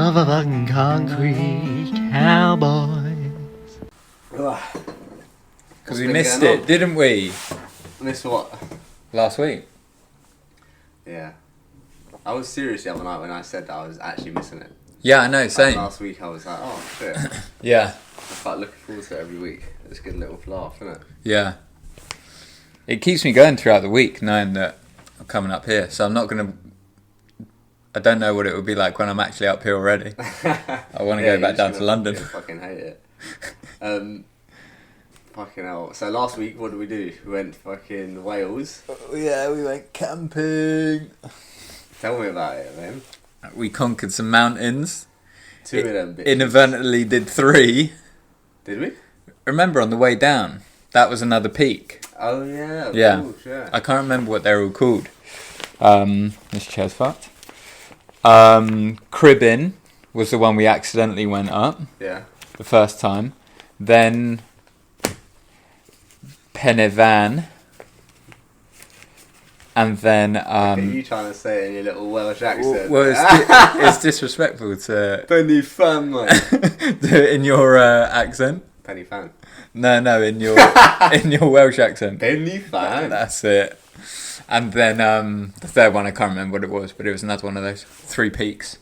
Motherfucking concrete cowboys. Because we missed it, didn't we? Missed what? Last week. Yeah. I was serious the other night when I said that I was actually missing it. Yeah, I know, same. Last week I was like, oh shit. Yeah. I'm quite looking forward to it every week. It's a good little laugh, isn't it? Yeah. It keeps me going throughout the week knowing that I'm coming up here. So I'm not going to... I don't know what it would be like when I'm actually up here already. I want to go back down to London. I fucking hate it. Fucking hell. So last week, what did we do? We went fucking Wales. Oh, yeah, we went camping. Tell me about it, man. We conquered some mountains. Two of them bitches. Inadvertently did 3. Did we? Remember on the way down, that was another peak. Oh yeah. Yeah. Cool, yeah. I can't remember what they're all called. This chair's fucked. Cribbin was the one we accidentally went up. Yeah. The first time. Then Penevan. And then... Are you trying to say it in your little Welsh accent? Well, it's disrespectful to... Penny fan, mate. do it in your accent. Penny fan. No, in your in your Welsh accent. Penny fan. That's it. And then the third one, I can't remember what it was, but it was another one of those 3 peaks.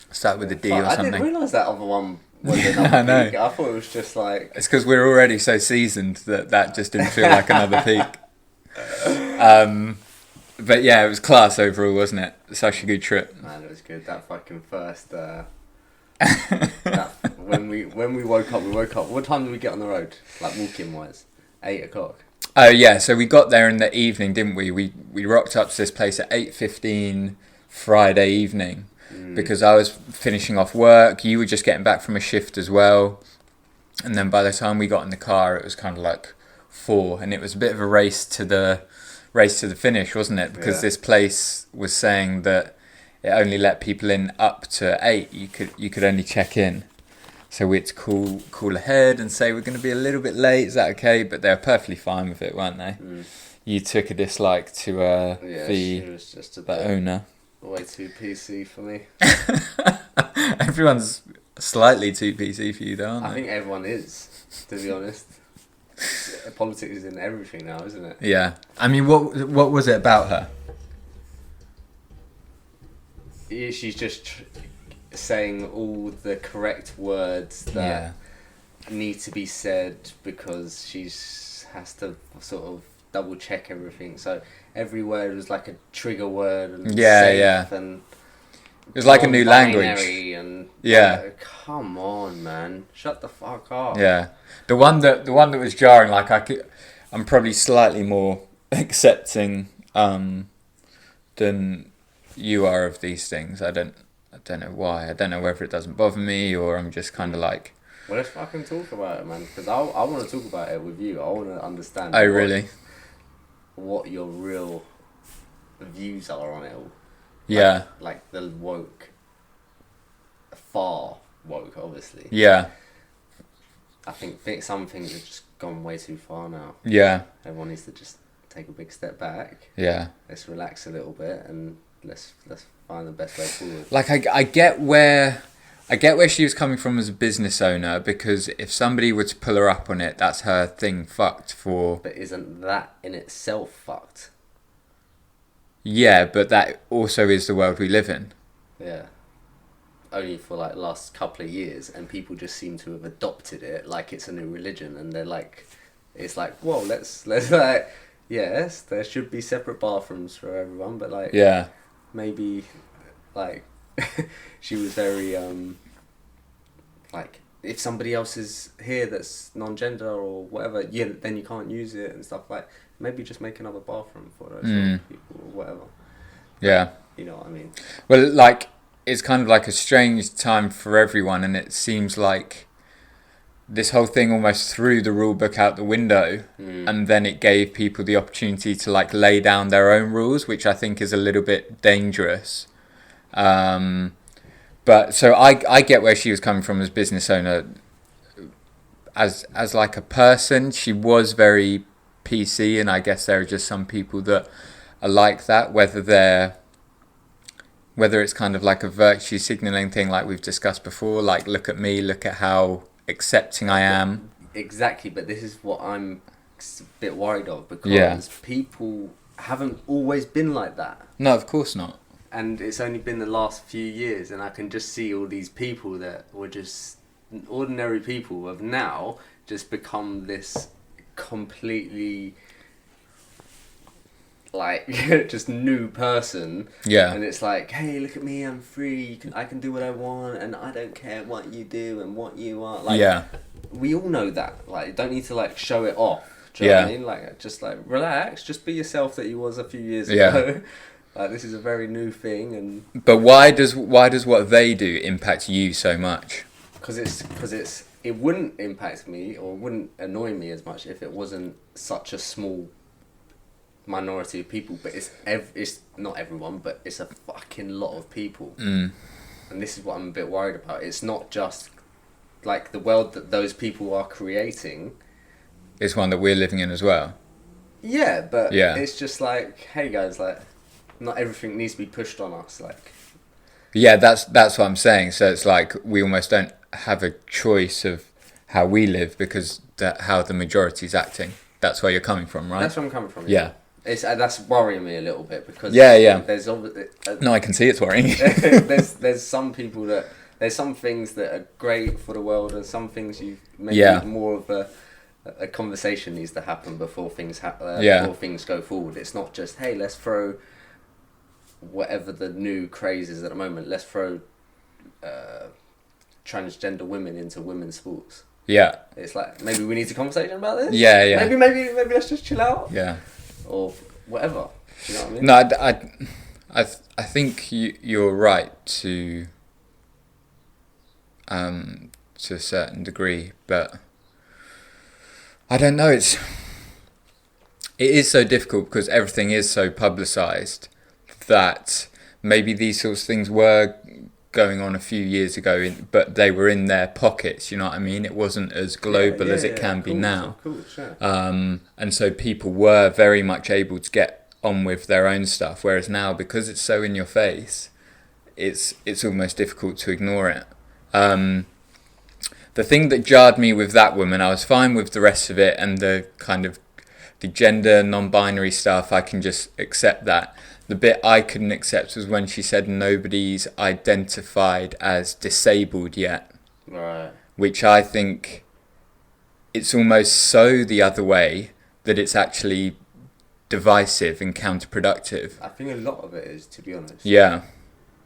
Start with a D or I something. didn't realise that other one was another I know. peak. I thought it was just like... It's because we're already so seasoned that just didn't feel like another peak. But yeah, it was class overall, wasn't it? Such a good trip. Man, it was good. That fucking first... when we woke up, What time did we get on the road? Like walking wise? 8 o'clock. Oh yeah, so we got there in the evening, didn't we? We rocked up to this place at 8:15 Friday evening because I was finishing off work. You were just getting back from a shift as well, and then by the time we got in the car, it was kind of like 4, and it was a bit of a race to the finish, wasn't it? Because this place was saying that it only let people in up to 8. You could only check in. So we had to call ahead and say we're going to be a little bit late. Is that okay? But they were perfectly fine with it, weren't they? You took a dislike to she was just the owner. Way too PC for me. Everyone's slightly too PC for you, though, aren't they? I think everyone is, to be honest. Politics is in everything now, isn't it? Yeah. I mean, what was it about her? Yeah, she's just saying all the correct words that need to be said because has to sort of double check everything. So every word was like a trigger word and safe and it was like a new language. And come on, man, shut the fuck up. Yeah, the one that was jarring. Like I'm probably slightly more accepting than you are of these things. I don't know why. I don't know whether it doesn't bother me or I'm just kind of like... Well, let's fucking talk about it, man. Because I want to talk about it with you. I want to understand... Oh, really? What your real views are on it all. Yeah. Like the woke. Far woke, obviously. Yeah. I think some things have just gone way too far now. Yeah. Everyone needs to just take a big step back. Yeah. Let's relax a little bit and let's find the best way forward. Like I get where she was coming from as a business owner, because if somebody were to pull her up on it, that's her thing fucked for. But isn't that in itself fucked? Yeah, but that also is the world we live in. Yeah. Only for like the last couple of years, and people just seem to have adopted it like it's a new religion, and they're like, it's like, whoa, let's like, yes, there should be separate bathrooms for everyone, but like, maybe like she was very like, if somebody else is here that's non-gender or whatever, then you can't use it and stuff. Like, maybe just make another bathroom for those people or whatever. Yeah. You know what I mean? Well, like, it's kind of like a strange time for everyone, and it seems like this whole thing almost threw the rule book out the window, and then it gave people the opportunity to like lay down their own rules, which I think is a little bit dangerous. But so I get where she was coming from as business owner. As like a person, she was very PC, and I guess there are just some people that are like that, whether whether it's kind of like a virtue signaling thing like we've discussed before, like look at me, look at how accepting I am. Exactly, but this is what I'm a bit worried of, because people haven't always been like that. No, of course not. And it's only been the last few years, and I can just see all these people that were just ordinary people have now just become this completely like just new person. Yeah. And it's like, hey, look at me, I'm free, I can do what I want, and I don't care what you do and what you are. Like, yeah. We all know that. Like, you don't need to like show it off. Do you know what I mean? Like, just like relax, just be yourself that you was a few years ago. Like, this is a very new thing. And but why does what they do impact you so much? Because it wouldn't impact me or wouldn't annoy me as much if it wasn't such a small minority of people. But it's not everyone, but it's a fucking lot of people. And this is what I'm a bit worried about. It's not just like the world that those people are creating. It's one that we're living in as well. Yeah, but it's just like, hey guys, like, not everything needs to be pushed on us. Like, yeah, that's what I'm saying. So it's like we almost don't have a choice of how we live because how the majority's acting. That's where you're coming from, right? That's where I'm coming from. Yeah. It's that's worrying me a little bit because there's obviously no, I can see it's worrying. there's some people that there's some things that are great for the world and some things you maybe more of a conversation needs to happen before things before things go forward. It's not just, hey, let's throw whatever the new craze is at the moment. Let's throw transgender women into women's sports. Yeah. It's like, maybe we need a conversation about this. Yeah, yeah. Maybe let's just chill out. Yeah. Or whatever. Do you know what I mean? No, I think you're right to a certain degree, but I don't know. It is so difficult because everything is so publicised that maybe these sorts of things were going on a few years ago, but they were in their pockets. You know what I mean? It wasn't as global as it can be now. Of course, yeah. And so people were very much able to get on with their own stuff, whereas now, because it's so in your face, it's almost difficult to ignore it. The thing that jarred me with that woman, I was fine with the rest of it, and the kind of the gender non-binary stuff, I can just accept that. The bit I couldn't accept was when she said nobody's identified as disabled yet. Right. Which I think it's almost so the other way that it's actually divisive and counterproductive. I think a lot of it is, to be honest. Yeah.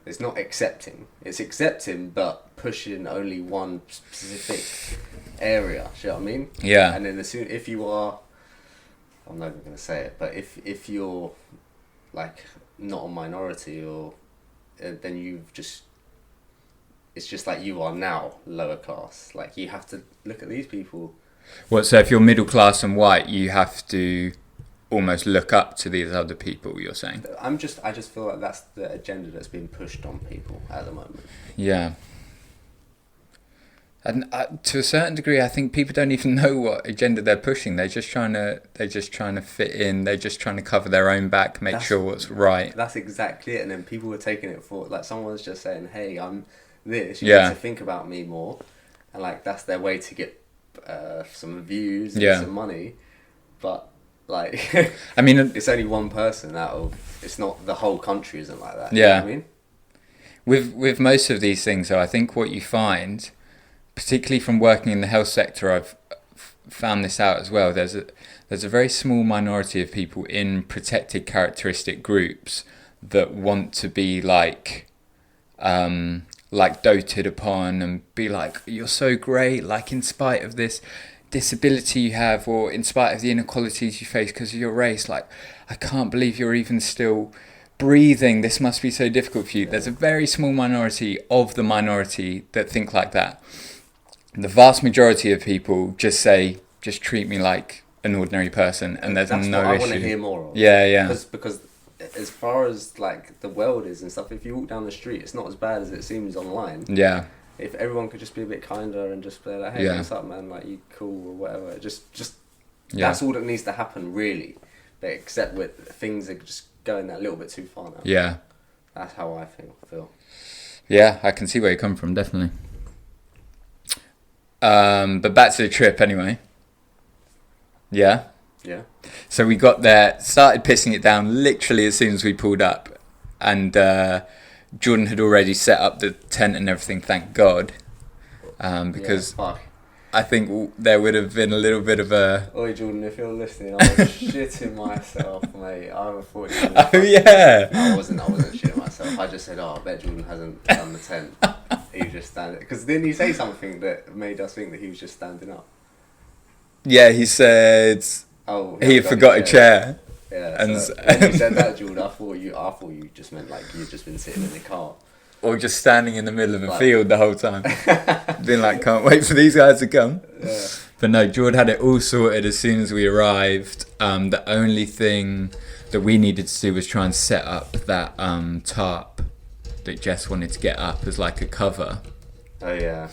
It's not accepting. It's accepting, but pushing only one specific area. Do you know what I mean? Yeah. And then if you are, I'm not even going to say it, but if you're like not a minority or then it's just like you are now lower class. Like, you have to look at these people. What, so if you're middle class and white, you have to almost look up to these other people, you're saying? I just feel like that's the agenda that's being pushed on people at the moment. Yeah. And to a certain degree, I think people don't even know what agenda they're pushing. They're just trying to fit in. They're just trying to cover their own back, make sure what's right. That's exactly it. And then people were taking it for, like, someone's just saying, "Hey, I'm this. You need to think about me more," and like that's their way to get some views and some money. But like, I mean, it's only one person out of. It's not the whole country. Isn't like that. Yeah. You know what I mean, with most of these things, though, I think what you find, particularly from working in the health sector, I've found this out as well. There's a very small minority of people in protected characteristic groups that want to be like doted upon and be like, you're so great, like in spite of this disability you have or in spite of the inequalities you face because of your race, like, I can't believe you're even still breathing, this must be so difficult for you. There's a very small minority of the minority that think like that. The vast majority of people just treat me like an ordinary person, and there's that's no what issue. I want to hear more of. Yeah. Because as far as like the world is and stuff, if you walk down the street, it's not as bad as it seems online. Yeah. If everyone could just be a bit kinder and just be like, "Hey, what's up, man? Like, you cool or whatever." Just that's all that needs to happen, really. But except with things are just going that little bit too far now. Yeah. That's how I feel. Yeah, I can see where you come from, definitely. But back to the trip anyway. Yeah. Yeah. So we got there, started pissing it down literally as soon as we pulled up, and Jordan had already set up the tent and everything. Thank God, because Fuck. I think there would have been a little bit of a. Oi, Jordan, if you're listening, I was shitting myself, mate. I thought you were... Oh yeah. I wasn't shitting myself. I just said, I bet Jordan hasn't done the tent. He was just standing. Because didn't he say something that made us think that he was just standing up? Yeah, he said. Oh, he forgot a chair. Yeah. And So when you said that, Jordan, I thought you just meant like you'd just been sitting in the car. Or just standing in the middle of a field the whole time. Being like, can't wait for these guys to come. Yeah. But no, Jordan had it all sorted as soon as we arrived. The only thing that we needed to do was try and set up that tarp that Jess wanted to get up as like a cover. Oh yeah.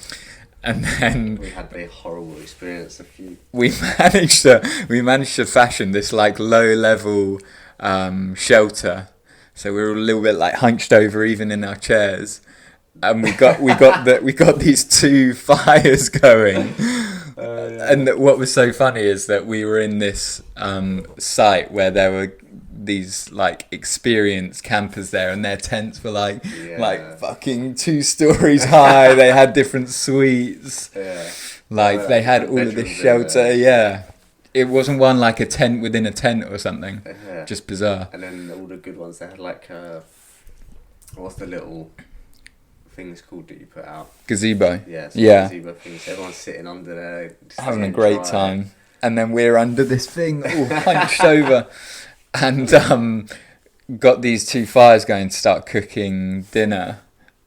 And then we had a horrible experience. We managed to fashion this like low level shelter. So we were a little bit like hunched over even in our chairs, and we got these two fires going. Yeah. And what was so funny is that we were in this site where there were these like experienced campers there, and their tents were like fucking 2 stories high. They had different suites. Yeah. Like they had all of this shelter. Yeah. It wasn't one like a tent within a tent or something. Yeah. Just bizarre. And then all the good ones, they had like what's the little things called that you put out? Gazebo. Yeah. Yeah. Gazebo things. Everyone's sitting under there, having a great time. And then we're under this thing, all hunched over, and got these 2 fires going to start cooking dinner.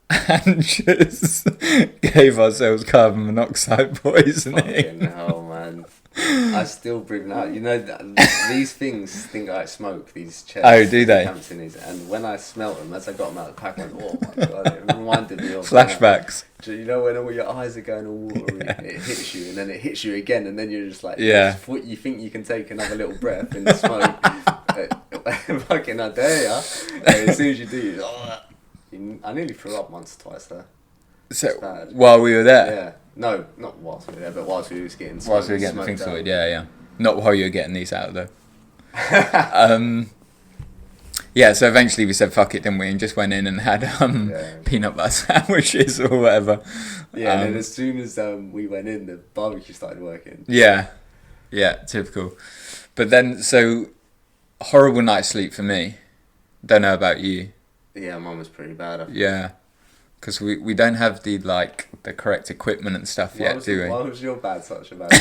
And just gave ourselves carbon monoxide poisoning. Fucking hell, man. I still bring that. You know, these things think like smoke, these chests. Oh, do they? And when I smelt them, as I got them out of the pack, I went, oh my God, it reminded me of... Flashbacks. You know, when all your eyes are going all watery, it hits you, and then it hits you again, and then you're just like... Yeah. You think you can take another little breath in the smoke. Fucking, I dare ya. And as soon as you do, you're like, I nearly threw up once or twice there. So, while we were there? Yeah. No, not whilst we were there, but whilst we were getting the things sorted, yeah. Not while you were getting these out, though. Yeah, so eventually we said fuck it, didn't we? And just went in and had peanut butter sandwiches or whatever. Yeah, and then as soon as we went in, the barbecue started working. Yeah, typical. But then, so, horrible night's sleep for me. Don't know about you. Yeah, mine was pretty bad. Yeah. Because we don't have the correct equipment and stuff yet, do we? Why was your bad such a bad?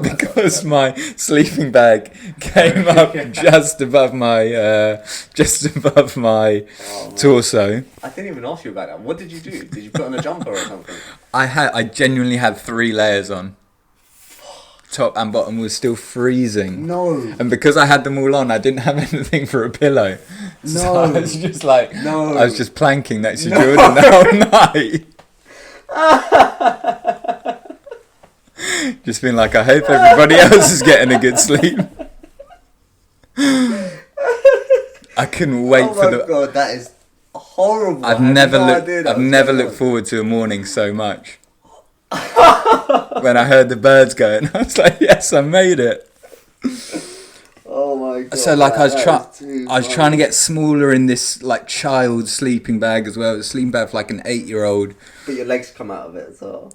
Because my sleeping bag came up just above my torso. I didn't even ask you about that. What did you do? Did you put on a jumper or something? I genuinely had 3 layers on. Top and bottom was still freezing. No. And because I had them all on, I didn't have anything for a pillow. No. So I was just like, no. I was just planking next to Jordan the whole night. Just being like, I hope everybody else is getting a good sleep. I couldn't wait for the... Oh my God, that is horrible. I've never looked forward to a morning so much. When I heard the birds going, I was like, yes, I made it. Oh my God. So like I was trying to get smaller in this like child sleeping bag as well. It was a sleeping bag for like an 8-year-old. But your legs come out of it as well.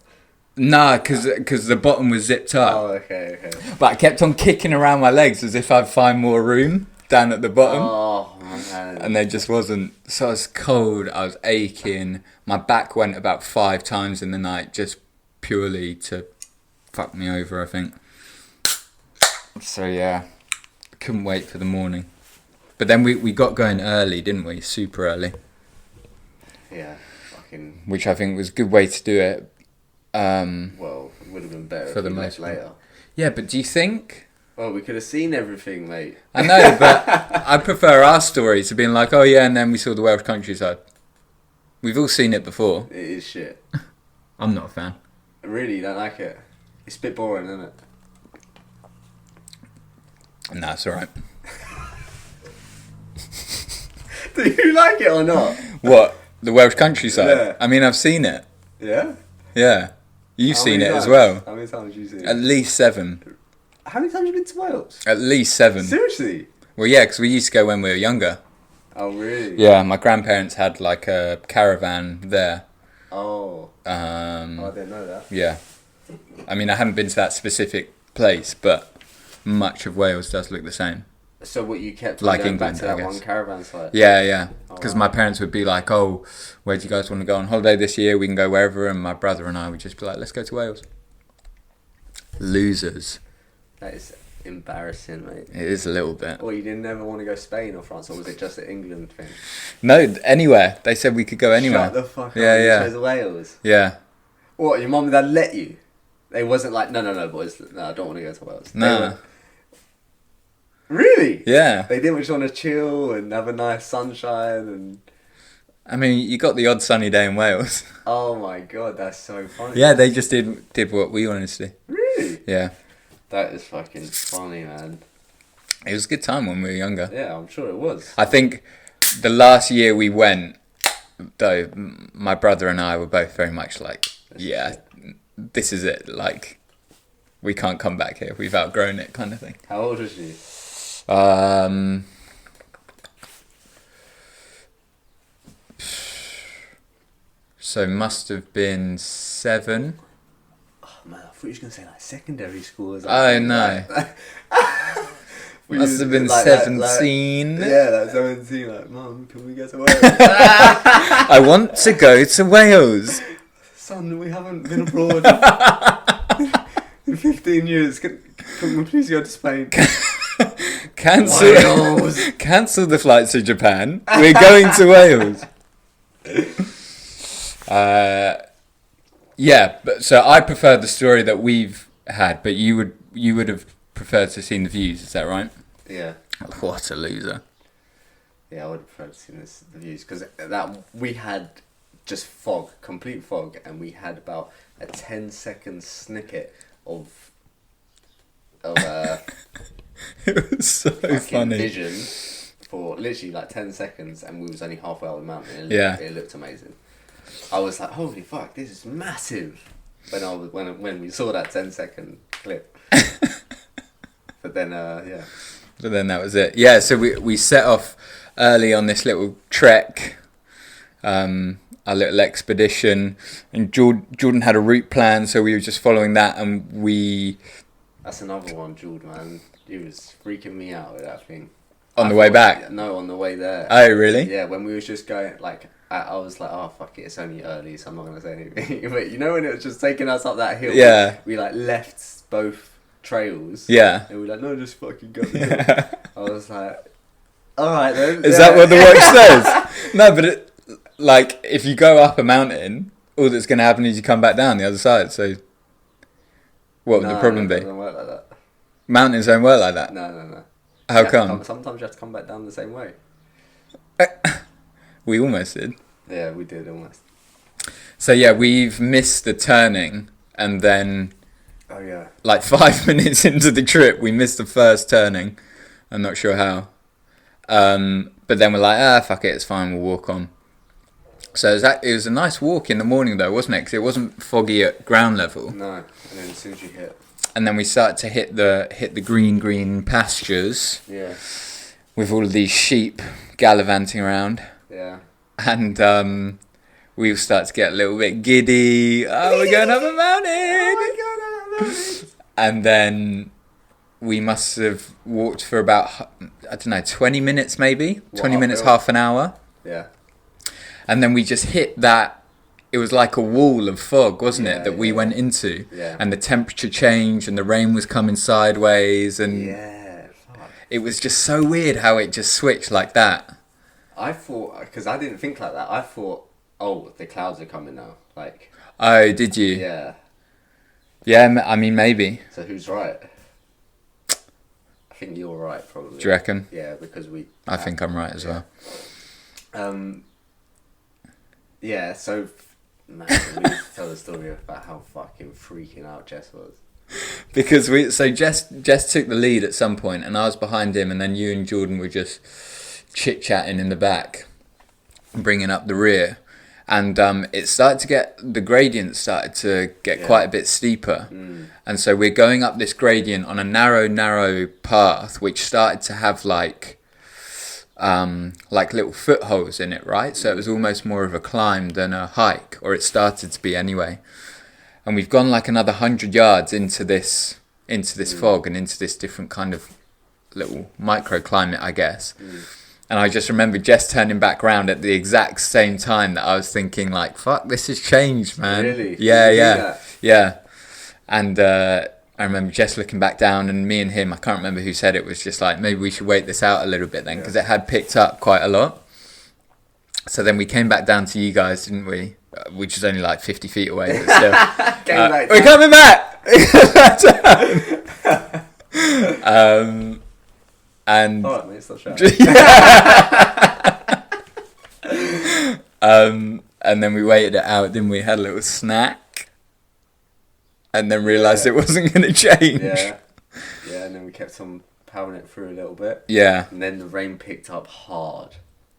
Nah, because the bottom was zipped up. Oh, okay. But I kept on kicking around my legs as if I'd find more room down at the bottom. Oh man. And there just wasn't. So I was cold. I was aching. My back went about 5 times in the night just purely to fuck me over, I think. So yeah, couldn't wait for the morning. But then we got going early, didn't we? Super early. Yeah, fucking. Which I think was a good way to do it. Well, it would have been better for if the we most left later. Yeah, but do you think? Well, we could have seen everything, mate. I know, but I prefer our story to being like, oh yeah, and then we saw the Welsh countryside. We've all seen it before. It is shit. I'm not a fan. Really, you don't like it? It's a bit boring, isn't it? Nah, it's alright. Do you like it or not? What? The Welsh countryside? Yeah. I mean, I've seen it. Yeah? Yeah. You've How seen many it as times? well. How many times have you seen At it? least 7. How many times have you been to Wales? At least 7. Seriously? Well, yeah, because we used to go when we were younger. Oh, really? Yeah, my grandparents had like a caravan there. Oh. I didn't know that. Yeah. I mean, I haven't been to that specific place, but much of Wales does look the same. So what you kept Like going England, back to I that guess. one caravan site? Yeah, yeah. Oh, Because wow. my parents would be like, oh, where do you guys want to go on holiday this year? We can go wherever. And my brother and I would just be like, let's go to Wales. Losers. That is embarrassing, mate. It is a little bit. Well, you didn't ever want to go Spain or France, or was it just an England thing? No, anywhere. They said we could go anywhere. Shut the fuck Yeah, up. yeah. You chose Wales. Yeah. What, your mum and dad let you? They wasn't like, no, boys, no, I don't want to go to Wales. They No. were- Really? Yeah. They didn't just want to chill and have a nice sunshine and... I mean, you got the odd sunny day in Wales. Oh my god, that's so funny. Yeah, they just did what we wanted to do. Really? Yeah. That is fucking funny, man. It was a good time when we were younger. Yeah, I'm sure it was. I think the last year we went, though, my brother and I were both very much like, yeah, this is it. Like, we can't come back here. We've outgrown it, kind of thing. How old was you? So must have been 7. Oh man, I thought you were going to say like secondary school or Oh, no. Must have been 17. Yeah, like 17, like, Mum, can we go to Wales? I want to go to Wales. Son, we haven't been abroad in 15 years. Can we please go to Spain? Cancel the flights to Japan. We're going to Wales. Yeah, but so I prefer the story that we've had, but you would have preferred to have seen the views. Is that right? Yeah. What a loser. Yeah, I would have preferred to see the views because that we had just fog, complete fog, and we had about a 10-second snippet of It was so fucking funny. vision for literally like 10 seconds, and we was only halfway up the mountain. It looked amazing. I was like, holy fuck, this is massive. When we saw that 10-second clip. But then yeah. But then that was it. Yeah, so we set off early on this little trek, our little expedition, and Jordan had a route plan, so we were just following that, and we... That's another one, Jordan, man. He was freaking me out with that thing. On the way back? No, on the way there. Oh, really? Yeah, when we was just going, like, I was like, oh, fuck it, it's only early, so I'm not going to say anything. But you know when it was just taking us up that hill? Yeah. We like, left both trails. Yeah. And we were like, no, just fucking go. I was like, alright then. Is that what the watch says? No, but like, if you go up a mountain, all that's going to happen is you come back down the other side, so... What would the problem it be? doesn't work like that. Mountains don't work like that. No. How You have to come? sometimes you have to come back down the same way. We almost did. Yeah, we did almost. So yeah, we've missed the turning, and then Oh yeah. like 5 minutes into the trip, we missed the first turning. I'm not sure how. But then we're like, fuck it, it's fine, we'll walk on. So it was a nice walk in the morning though, wasn't it? Because it wasn't foggy at ground level. No, and then as soon as you hit. And then we started to hit the green pastures Yeah. with all of these sheep gallivanting around. Yeah. And we start to get a little bit giddy. Oh, we're going up a mountain! Oh my god, And then we must have walked for about, I don't know, 20 minutes maybe? What, 20 minutes, uphill? half an hour. Yeah. And then we just hit that, it was like a wall of fog, wasn't it, that we went into. Yeah. And the temperature changed and the rain was coming sideways and Yeah, fuck. it was just so weird how it just switched like that. I thought, because I didn't think like that, I thought, oh, the clouds are coming now. Like, Oh, did you? yeah. Yeah, I mean, maybe. So who's right? I think you're right, probably. Do you reckon? Yeah, because we... I think I'm right as well. Yeah, so... Man, we need to tell the story about how fucking freaking out Jess was. Because Jess took the lead at some point and I was behind him and then you and Jordan were just chit-chatting in the back. bringing up the rear. And the gradient started to get quite a bit steeper. And so we're going up this gradient on a narrow path, which started to have like little footholds in it, right? So it was almost more of a climb than a hike, or it started to be anyway. And we've gone like another 100 yards into this fog and into this different kind of little microclimate, I guess. And I just remember Jess turning back round at the exact same time that I was thinking, like, fuck, this has changed, man. Really? Yeah. And I remember Jess looking back down, and me and him, I can't remember who said it, was just like, maybe we should wait this out a little bit then, because it had picked up quite a lot. So then we came back down to you guys, didn't we? Which is only like 50 feet away, but still. We're coming back! And all right, mate, stop shouting. And then we waited it out, didn't we? Had a little snack, and then realised it wasn't going to change. Yeah, and then we kept on powering it through a little bit. Yeah. And then the rain picked up hard,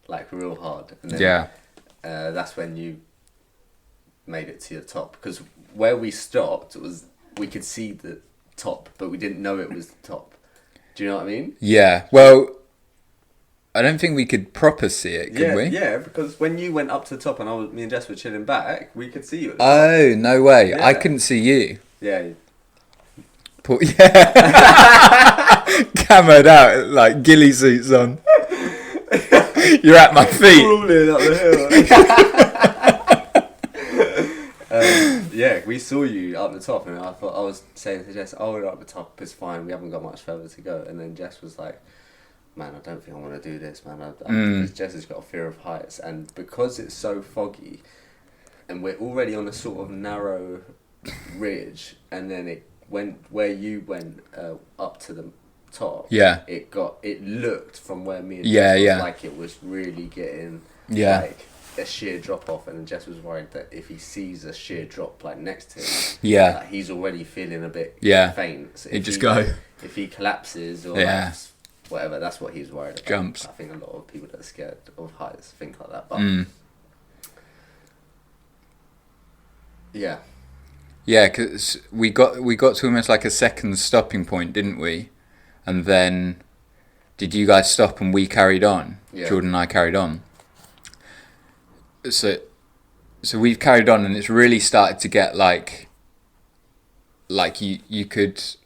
like real hard. And then, that's when you made it to your top, because where we stopped we could see the top, but we didn't know it was the top. Do you know what I mean? Yeah. Well, I don't think we could proper see it, could we? Yeah, because when you went up to the top and me and Jess were chilling back, we could see you at the top. No way. Yeah. I couldn't see you. Yeah. Camoed out, like ghillie suits on. You're at my feet. Crawling up the hill. Yeah, we saw you up the top, and I was saying to Jess, "Oh, we're up the top. It's fine. We haven't got much further to go." And then Jess was like, "Man, I don't think I want to do this, man." Because Jess has got a fear of heights, and because it's so foggy, and we're already on a sort of narrow ridge, and then it went where you went up to the top. Yeah. It looked from where me and Jess was like it was really getting like a sheer drop off, and Jess was worried that if he sees a sheer drop like next to him, like, he's already feeling a bit faint. So he'd just go. If he collapses or whatever, that's what he's worried about. Jumps. I think a lot of people that are scared of heights think like that. But yeah, because we got to almost like a second stopping point, didn't we? And then did you guys stop and we carried on? Yeah. Jordan and I carried on. So we've carried on, and it's really started to get like you could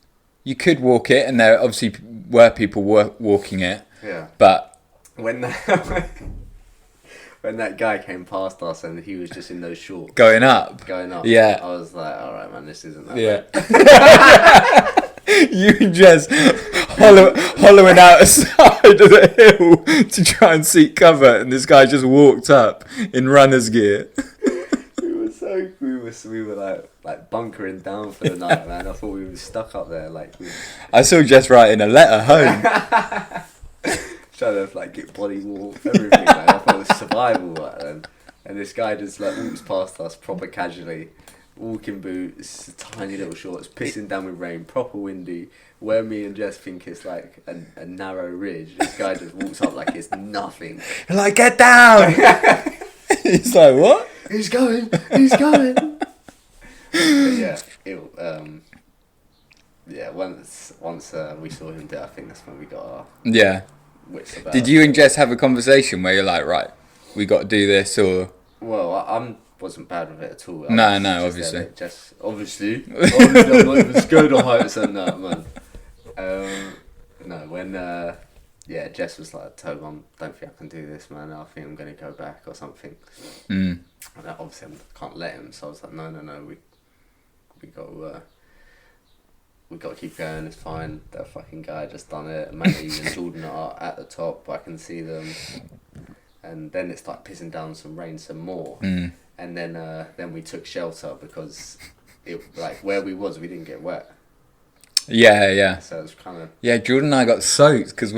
walk it, and there obviously were people walking it. Yeah. But when that guy came past us and he was just in those shorts going up, yeah, I was like, all right, man, this isn't that bad. You and Jess hollowing out a side of the hill to try and seek cover, and this guy just walked up in runner's gear. We were like bunkering down for the night, man. I thought we were stuck up there. I saw Jess writing a letter home. Trying to like get body warmth, everything, man. I thought it was survival right then. And this guy just like walks past us proper casually. Walking boots, tiny little shorts, pissing down with rain, proper windy. Where me and Jess think it's like a narrow ridge, this guy just walks up like it's nothing. You're like, get down! He's like, what? He's going. But yeah, once we saw him there, I think that's when we got our wits about. Did you and Jess have a conversation where you're like, right, we got to do this, or? Well, I wasn't bad with it at all. No, obviously. Obviously, I'm not even scared of heights and that, man. No, when Jess was like, "Tobe, I don't think I can do this, man. I think I'm going to go back or something." And obviously, I can't let him. So I was like, "No, we got to keep going. It's fine. That fucking guy just done it. Matty and Jordan are at the top. I can see them." And then it started pissing down some rain some more. And then we took shelter because it like where we didn't get wet. Yeah. So it was kind of... Yeah, Jordan and I got soaked because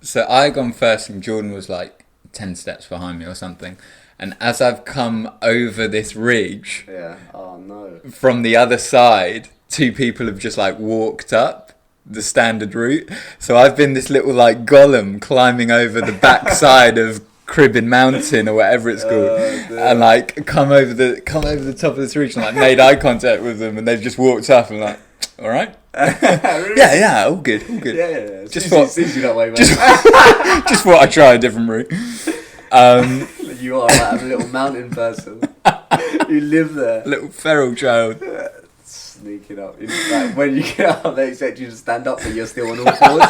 so I gone first and Jordan was like 10 steps behind me or something. And as I've come over this ridge... Yeah, oh no. From the other side, two people have just like walked up the standard route. So I've been this little like golem climbing over the backside of Cribbin Mountain or whatever it's called, and like come over the top of this ridge and like made eye contact with them, and they've just walked up and like, all right, Really? yeah, all good. Yeah. Just Sees you that way, man. Just thought I'd try a different route. You are like a little mountain person. You live there. Little feral child. Sneaking up. In fact, when you get up, they expect you to stand up, but you're still on all fours.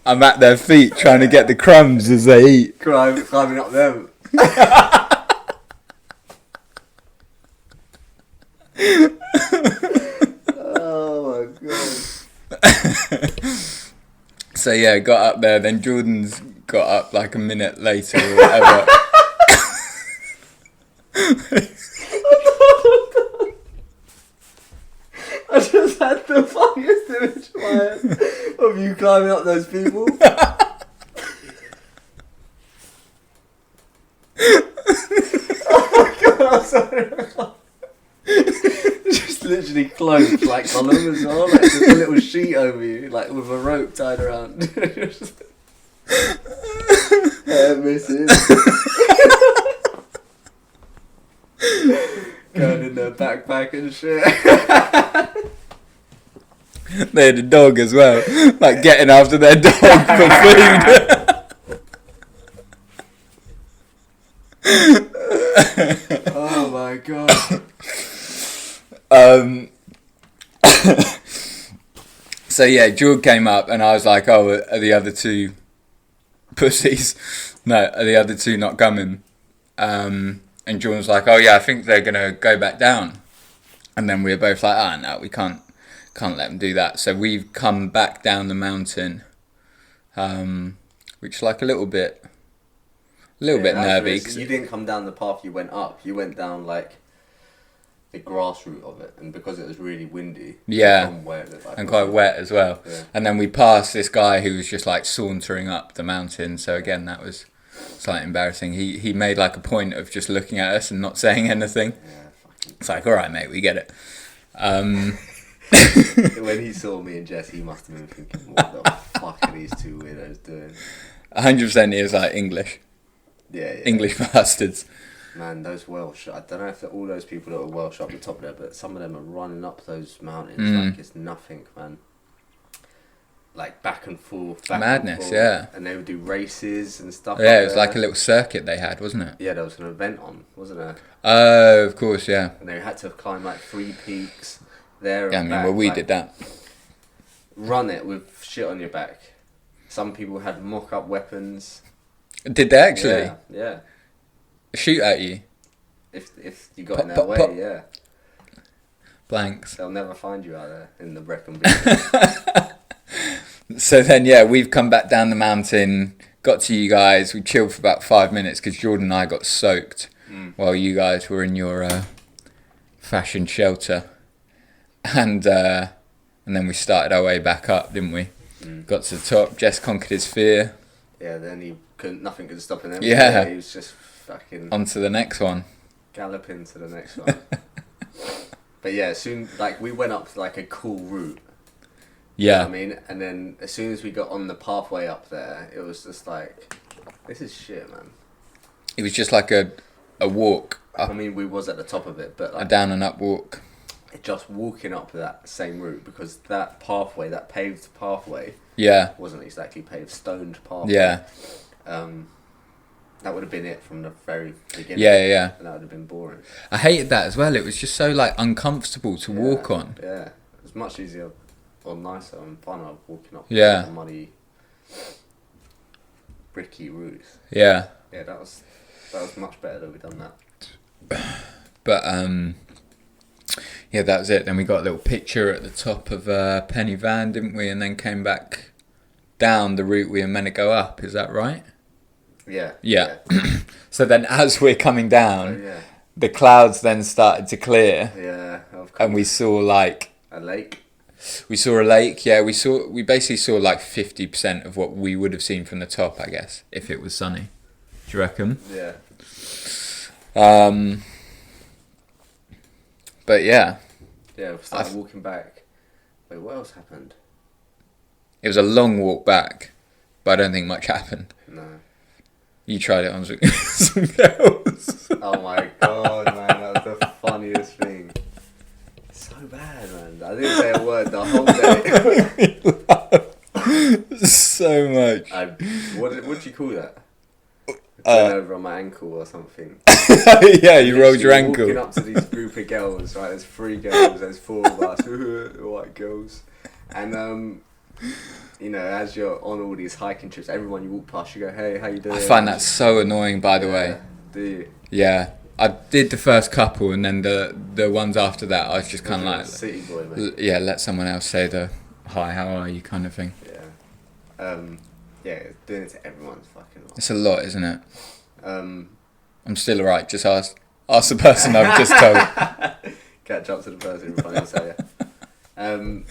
I'm at their feet trying to get the crumbs as they eat. Climbing up them. Oh my god. So yeah, got up there, then Jordan's got up like a minute later or whatever. I just had the funniest image in my head of you climbing up those people. Oh my god, I'm sorry. Just literally clothes like Gollum as well, like just a little sheet over you, like with a rope tied around. Hair missing. Going in their backpack and shit. They had a dog as well, like getting after their dog for food. Oh my god. So yeah, Jordan came up and I was like, oh, are the other two pussies? No, are the other two not coming? And Jordan was like, oh yeah, I think they're going to go back down. And then we were both like, no, we can't let them do that. So we've come back down the mountain, which is like a little bit nervy. So you didn't come down the path you went up. You went down like the grass route of it, and because it was really windy, and quite wet as well. Yeah. And then we passed this guy who was just like sauntering up the mountain. So again, that was slightly embarrassing. He made like a point of just looking at us and not saying anything. Yeah, it's like, all right, mate, we get it. When he saw me and Jess, he must have been thinking, what the fuck are these two weirdos doing? 100% he was like English. Yeah. English bastards. Man, those Welsh, I don't know if all those people that are Welsh up the top there, but some of them are running up those mountains like it's nothing, man. Like back and forth. Madness, yeah. And they would do races and stuff. Yeah, it was like a little circuit they had, wasn't it? Yeah, there was an event on, wasn't there? Oh, of course, yeah. And they had to climb like 3 peaks there. Yeah, I mean, well, we did that. Run it with shit on your back. Some people had mock-up weapons. Did they actually? Yeah. Shoot at you? If you got in their way, yeah. Blanks. They'll never find you out there in the Brecon. So then, yeah, we've come back down the mountain, got to you guys, we chilled for about 5 minutes because Jordan and I got soaked while you guys were in your fashion shelter. And then we started our way back up, didn't we? Got to the top, Jess conquered his fear. Yeah, then nothing could stop him. Yeah. He was just fucking... On to the next one. Galloping to the next one. But yeah, soon, like, we went up like a cool route. Yeah. You know what I mean? And then as soon as we got on the pathway up there, it was just like, this is shit, man. It was just like a walk. I mean, we was at the top of it, but like... A down and up walk. Just walking up that same route, because that pathway, that paved pathway... Yeah. Wasn't exactly paved, stoned pathway. Yeah. That would have been it from the very beginning. Yeah. And that would have been boring. I hated that as well. It was just so like uncomfortable to walk on. Yeah. It was much easier or nicer and funner walking up the muddy, bricky routes. Yeah. Yeah, that was much better that we'd done that. But yeah, that was it. Then we got a little picture at the top of Penny Van, didn't we? And then came back down the route we were meant to go up. Is that right? Yeah. So then as we're coming down, the clouds then started to clear. Yeah, of course. And we saw like... A lake? We saw a lake, yeah. We basically saw like 50% of what we would have seen from the top, I guess, if it was sunny. Do you reckon? Yeah. But yeah. Yeah, we started walking back. Wait, what else happened? It was a long walk back, but I don't think much happened. No. You tried it on some girls. Oh my god, man, that was the funniest thing. So bad, man. I didn't say a word the whole day. So much. What do you call that? Turn over on my ankle or something. Yeah, you rolled your ankle. Walking up to these group of girls, right? There's 3 girls, there's 4 of us, white girls, and you know, as you're on all these hiking trips, everyone you walk past, you go, "Hey, how you doing?" I find that so annoying, by the way. Do you? Yeah, I did the first couple, and then the ones after that, I was just kind of like, city boy, mate. yeah, let someone else say the hi, how are you kind of thing. Yeah, yeah, doing it to everyone's fucking life. It's a lot, isn't it? Um, I'm still alright. Just ask the person I've just told. Catch up to the person in front of you.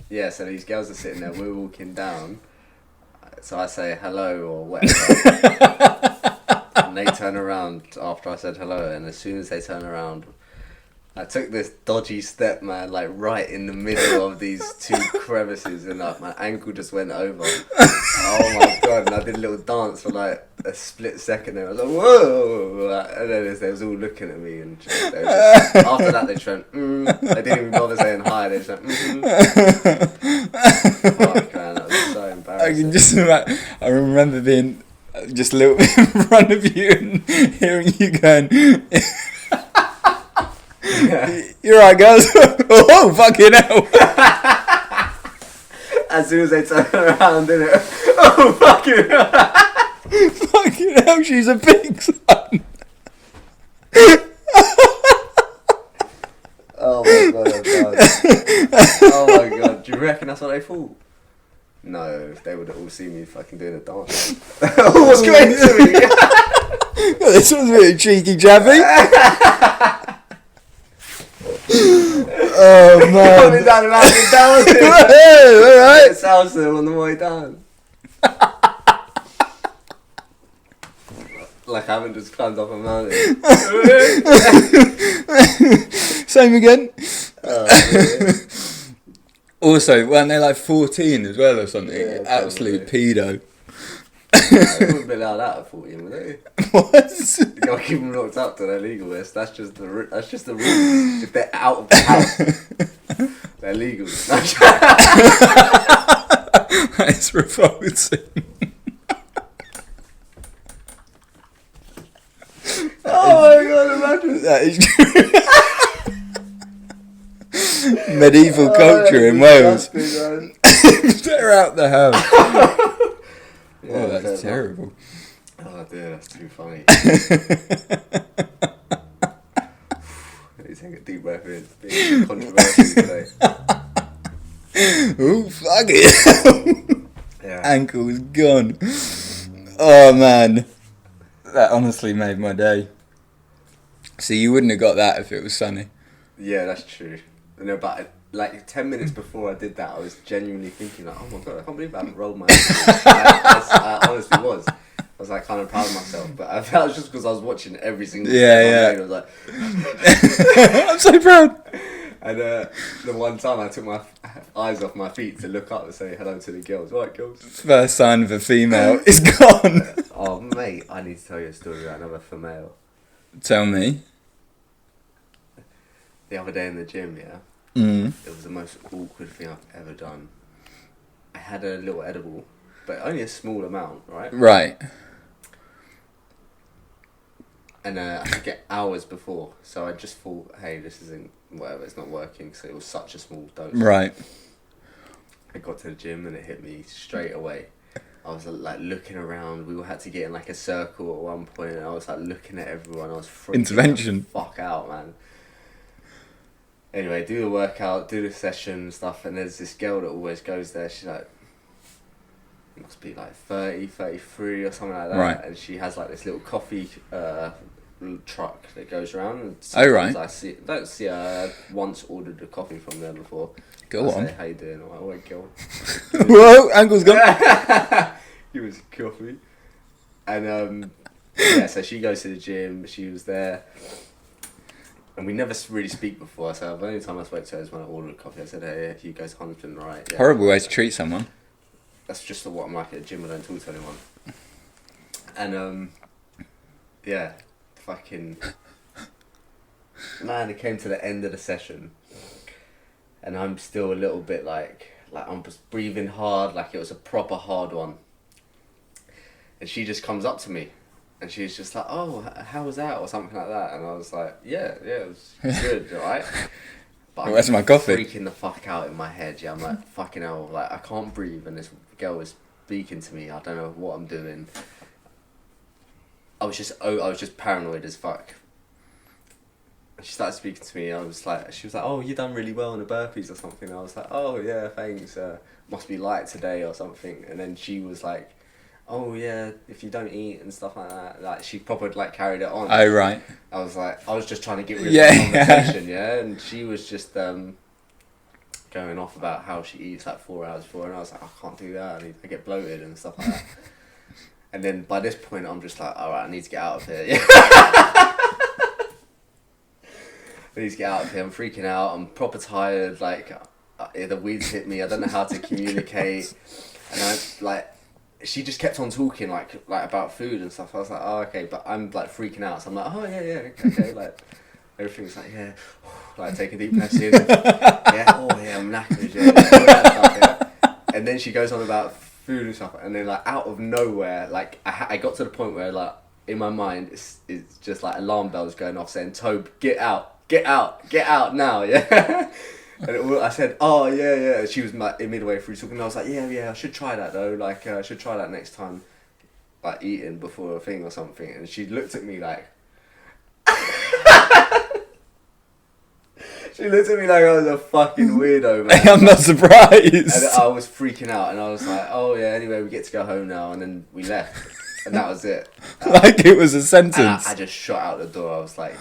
Yeah, so these girls are sitting there, we're walking down, so I say hello or whatever, and they turn around after I said hello, and as soon as they turn around, I took this dodgy step, man, like right in the middle of these 2 crevices, and like my ankle just went over. Oh my god, and I did a little dance for like a split second there. I was like, whoa! Like, and then they was all looking at me, and they were just, after that they just went, They didn't even bother saying hi, they just went, Fuck, man, that was so embarrassing. I can just imagine, I remember being just a little bit in front of you and hearing you going, "You're right, guys." Oh, fucking hell. As soon as they turn around, didn't it? Oh, fucking hell. Fucking hell, she's a big son. Oh my god, I'm done. Oh my god, do you reckon that's what they thought? No, they would have all seen me fucking doing a dance. What's going to me? This one's a bit cheeky, Javi. Oh man. Coming down the mountain down. Alright. It's salsa on the way down. Like I haven't just climbed up a mountain. Same again. Oh, Also, weren't they like 14 as well or something? Yeah, Absolute probably. pedo. They wouldn't be allowed out at 14, would they? What? You gotta keep them locked up till they're legal. That's just the rule. If they're out of the house, they're legal. It's revolting. Oh my god, imagine. That is medieval culture in Wales. They're out the house. Oh, that's terrible. Oh dear, that's too funny. Let me take a deep breath in. It's being controversial today. Oh, fuck it. Yeah. Ankle is gone. Oh, man. That honestly made my day. See, you wouldn't have got that if it was sunny. Yeah, that's true. No, but like 10 minutes before I did that, I was genuinely thinking like, oh my god, I can't believe I haven't rolled my ankle. I honestly was. I was like kind of proud of myself, but I felt just because I was watching every single Yeah. I was like, I'm so proud. and the one time I took my eyes off my feet to look up and say hello to the girls. Right, girls. First sign of a female is gone. Oh mate, I need to tell you a story about another female. Tell me. The other day in the gym, yeah. Mm. It was the most awkward thing I've ever done. I had a little edible, but only a small amount, right? Right. And I took it hours before, so I just thought, hey, this isn't, whatever, it's not working, so it was such a small dose. Right. I got to the gym and it hit me straight away. I was like looking around, we all had to get in like a circle at one point, and I was like looking at everyone, I was freaking Intervention. the fuck out, man. Anyway, do the workout, do the session and stuff, and there's this girl that always goes there, she's like, must be like 30, 33 or something like that. Right. And she has like this little coffee little truck that goes around. And Oh, right. I don't see her. I once ordered a coffee from there before. Go I on. say, how you doing? I'm like, wait, go on. Whoa, ankle's gone. Give us a coffee. And yeah, so she goes to the gym, she was there. And we never really speak before, so the only time I spoke to her is when I ordered coffee. I said, hey, you guys 100% right. Yeah. Horrible way to treat someone. That's just what I'm like at the gym. I don't talk to anyone. And, yeah, fucking... Man, it came to the end of the session. And I'm still a little bit like I'm just breathing hard, like it was a proper hard one. And she just comes up to me. And she's just like, oh, how was that? Or something like that. And I was like, yeah, it was good, alright? But Where's my coffee? Freaking the fuck out in my head, yeah. I'm like, fucking hell, like, I can't breathe. And this girl is speaking to me. I don't know what I'm doing. I was just paranoid as fuck. She started speaking to me. She was like, oh, you done really well in the burpees or something. I was like, oh, yeah, thanks. Must be light today or something. And then she was like, oh yeah, if you don't eat and stuff like that, like she proper like carried it on. Oh right. I was just trying to get rid of the conversation, yeah, and she was just going off about how she eats like 4 hours before, and I was like, I can't do that. I get bloated and stuff like that. And then by this point, I'm just like, all right, I need to get out of here. Yeah. I need to get out of here. I'm freaking out. I'm proper tired. Like the weeds hit me. I don't know how to communicate, and I like. She just kept on talking like about food and stuff. I was like, oh okay, but I'm like freaking out. So I'm like, oh yeah, okay, like everything's like yeah, like taking deep breaths in. Yeah, oh yeah, I'm knackered. Yeah, all that stuff, yeah. And then she goes on about food and stuff, and then like out of nowhere, like I got to the point where like in my mind it's just like alarm bells going off saying, Tobe, get out now, yeah. And I said, oh, yeah. She was midway through talking, and I was like, yeah, I should try that, though. Like, I should try that next time, like, eating before a thing or something. And she looked at me like... She looked at me like I was a fucking weirdo, man. I'm not surprised. And I was freaking out, and I was like, oh, yeah, anyway, we get to go home now. And then we left, and that was it. Like it was a sentence. I just shot out the door. I was like...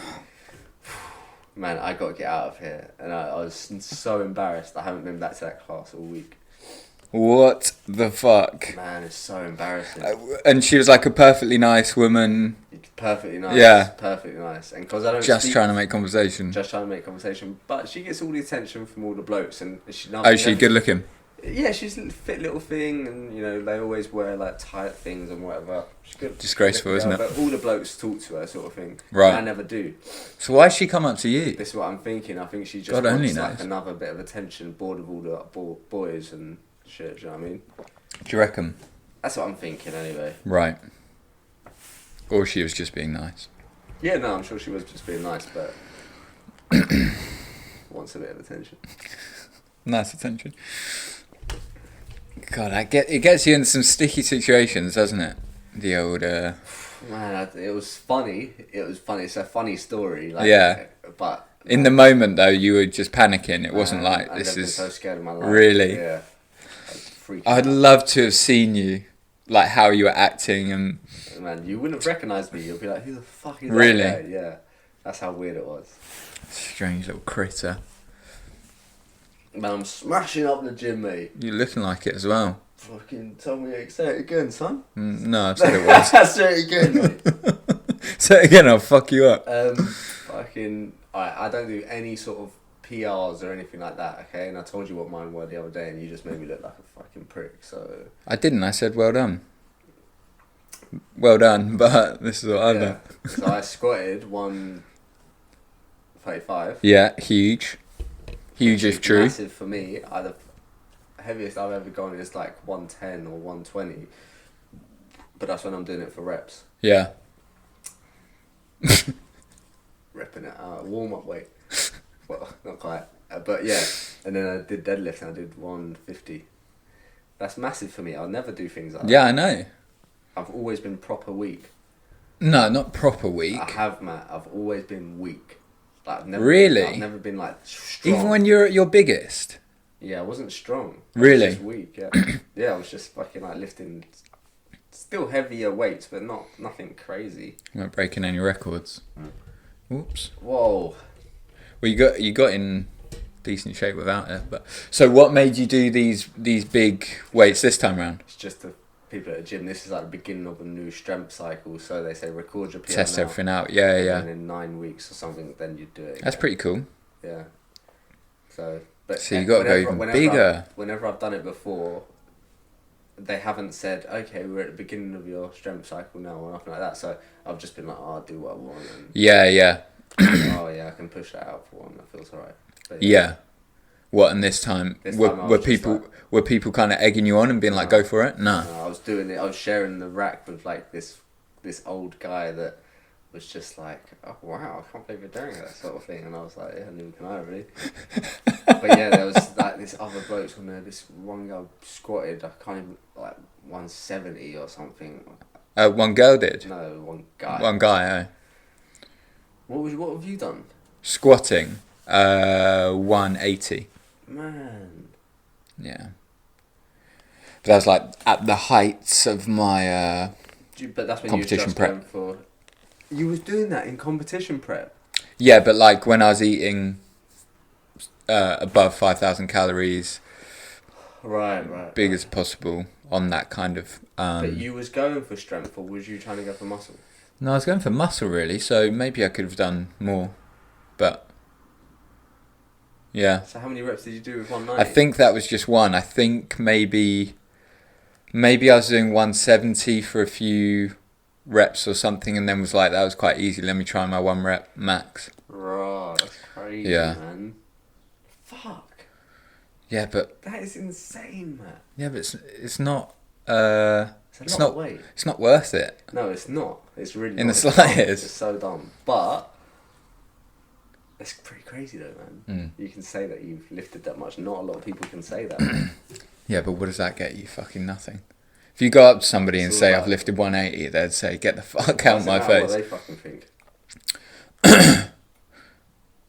Man, I got to get out of here. And I was so embarrassed. I haven't been back to that class all week. What the fuck? Man, it's so embarrassing. And she was like a perfectly nice woman. Perfectly nice. Yeah. Perfectly nice. And because I don't Just trying to make conversation. Just trying to make conversation. But she gets all the attention from all the blokes. And she good looking? Yeah, she's a fit little thing. And, you know, they always wear, like, tight things and whatever. She's good. Disgraceful, isn't it? But all the blokes talk to her sort of thing. Right. I never do. So why'd she come up to you? This is what I'm thinking. I think she just God only wants, knows. like, another bit of attention, bored of all the boys and shit, do you know what I mean? Do you reckon? That's what I'm thinking anyway. Right. Or she was just being nice. Yeah, no, I'm sure she was just being nice, but wants a bit of attention. Nice attention. God, it gets you into some sticky situations, doesn't it? The old... Man, it was funny. It's a funny story. Like, yeah. But... In the moment, though, you were just panicking. It wasn't like, I've this never been is... so scared of my life. Really? Yeah. I'd love to have seen you, like how you were acting and... Man, you wouldn't have recognised me. You'd be like, who the fuck is really? that guy? Yeah. That's how weird it was. Strange little critter. Man, I'm smashing up the gym, mate. You're looking like it as well. Fucking tell me, say it again, son. No, I've said it once. Say it again, mate. Say it again, I'll fuck you up. Fucking... Alright, I don't do any sort of PRs or anything like that, okay? And I told you what mine were the other day, and you just made me look like a fucking prick, so... I didn't, I said well done. Well done, but this is what I've done. So I squatted 135. Yeah, huge. Huge if true. Massive for me. The heaviest I've ever gone is like 110 or 120. But that's when I'm doing it for reps. Yeah. Repping it out. Warm up weight. Well, not quite. But yeah. And then I did deadlift and I did 150. That's massive for me. I'll never do things like that. Yeah, I know. I've always been proper weak. No, not proper weak. I have, Matt. I've always been weak. Like, I've never been like strong. Even when you're at your biggest? Yeah, I wasn't strong. Really? I was just weak, yeah. Yeah, I was just fucking like lifting still heavier weights, but nothing crazy. You're not breaking any records. Oops. Whoa. Well, you got in decent shape without it, but so what made you do these big weights this time round? It's just to people at a gym, this is like the beginning of a new strength cycle. So they say record your PR Test now, everything out. Yeah, and yeah. then in 9 weeks or something, then you do it. That's again. pretty cool. Yeah. So, but So you got to go even bigger. Whenever I've done it before, they haven't said, okay, we're at the beginning of your strength cycle now or nothing like that. So I've just been like, oh, I'll do what I want. And Yeah, yeah. oh yeah, I can push that out for one. That feels alright. Yeah. What, and this time, This were, time I were was just people like- were people kind of egging you on and being like, No. go for it? No. I was doing it. I was sharing the rack with like this old guy that was just like, oh wow, I can't believe you're doing that sort of thing. And I was like, yeah, neither can I really. But yeah, there was like this other blokes on there. This one guy squatted. I can't even like 170 or something. One girl did. No, one guy. One guy, What have you done? Squatting, 180. Man. Yeah. But that was like at the heights of my But that's when competition you was just prep. going for. You was doing that in competition prep. Yeah, but like when I was eating above 5,000 calories, Right. big as possible on that kind of. But you was going for strength, or was you trying to go for muscle? No, I was going for muscle really, so maybe I could have done more, but yeah. So how many reps did you do with 190? I think that was just one. I think maybe I was doing 170 for a few reps or something, and then was like, that was quite easy. Let me try my 1 rep max. Right, that's crazy, Yeah. man. Fuck. Yeah, but That is insane, man. it's not. It's a lot of weight. It's not worth it. No, it's not. It's really In not. the It's dumb. slightest. It's so dumb. But it's pretty crazy though, man. Mm. You can say that you've lifted that much. Not a lot of people can say that. Yeah, but what does that get you? Fucking nothing. If you go up to somebody and It's all say, about- "I've lifted 180," they'd say, "Get the fuck out of my Doesn't matter face." What they fucking think.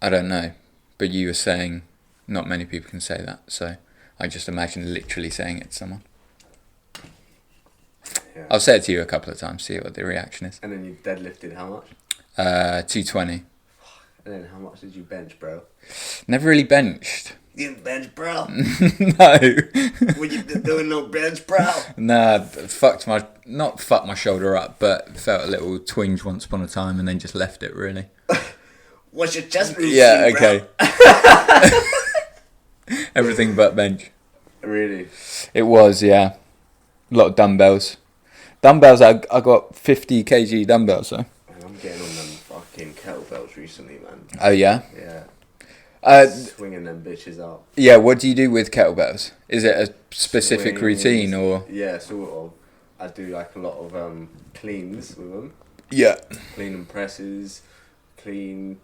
I don't know, but you were saying not many people can say that, so I just imagine literally saying it to someone. Yeah. I'll say it to you a couple of times, see what the reaction is. And then you deadlifted how much? 220. And then how much did you bench, bro? Never really benched. You didn't bench, bro. No. Were you doing no bench, bro? Nah, not fucked my shoulder up, but felt a little twinge once upon a time and then just left it really. What's your chest routine, Yeah, bro? okay. Everything but bench. Really? It was, yeah. A lot of dumbbells. I got 50 kg dumbbells, so. Man, I'm getting on them fucking kettlebells recently, man. Oh, yeah? Yeah. Swinging them bitches up. Yeah, what do you do with kettlebells? Is it a specific Swings. routine or? Yeah, sort of. I do like a lot of cleans with them. Yeah. Clean and presses, clean